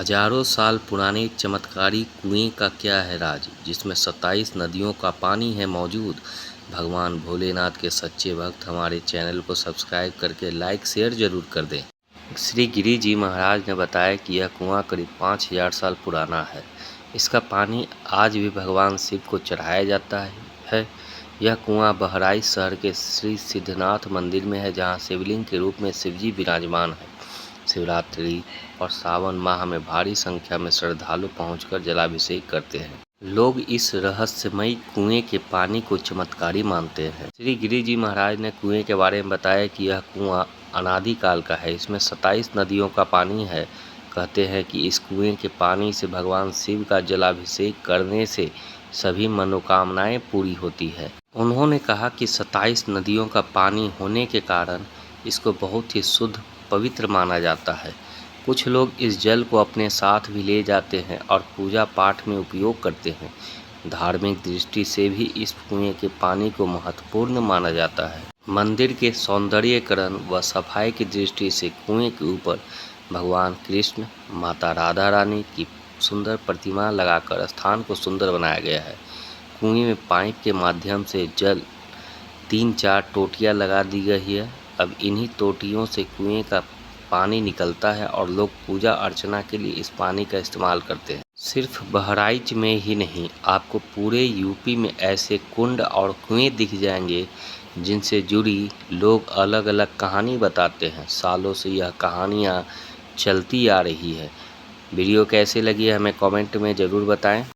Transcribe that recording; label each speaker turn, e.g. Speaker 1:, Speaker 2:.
Speaker 1: हजारों साल पुराने चमत्कारी कुएं का क्या है राज, जिसमें 27 नदियों का पानी है मौजूद। भगवान भोलेनाथ के सच्चे भक्त हमारे चैनल को सब्सक्राइब करके लाइक शेयर जरूर कर दें। श्री गिरी जी महाराज ने बताया कि यह कुआं करीब 5000 साल पुराना है। इसका पानी आज भी भगवान शिव को चढ़ाया जाता है। यह कुआं बहराइच शहर के श्री सिद्धनाथ मंदिर में है, जहां शिवलिंग के रूप में शिवजी विराजमान है। शिवरात्रि और सावन माह में भारी संख्या में श्रद्धालु पहुंचकर जलाभिषेक करते हैं। लोग इस रहस्यमयी कुएं के पानी को चमत्कारी मानते हैं। श्री गिरी जी महाराज ने कुएं के बारे में बताया कि यह कुआं अनादिकाल का है। इसमें 27 नदियों का पानी है। कहते हैं कि इस कुएं के पानी से भगवान शिव का जलाभिषेक करने से सभी मनोकामनाएं पूरी होती है। उन्होंने कहा कि 27 नदियों का पानी होने के कारण इसको बहुत ही शुद्ध पवित्र माना जाता है। कुछ लोग इस जल को अपने साथ भी ले जाते हैं और पूजा पाठ में उपयोग करते हैं। धार्मिक दृष्टि से भी इस कुएं के पानी को महत्वपूर्ण माना जाता है। मंदिर के सौंदर्यीकरण व सफाई की दृष्टि से कुएं के ऊपर भगवान कृष्ण, माता राधा रानी की सुंदर प्रतिमा लगाकर स्थान को सुंदर बनाया गया है। कुएं में पाइप के माध्यम से जल 3-4 टोटियां लगा दी गई है। अब इन्हीं टोटियों से कुएं का पानी निकलता है और लोग पूजा अर्चना के लिए इस पानी का इस्तेमाल करते हैं। सिर्फ बहराइच में ही नहीं, आपको पूरे यूपी में ऐसे कुंड और कुएं दिख जाएंगे जिनसे जुड़ी लोग अलग अलग कहानी बताते हैं। सालों से यह कहानियाँ चलती आ रही है। वीडियो कैसे लगी हमें कमेंट में ज़रूर बताएं।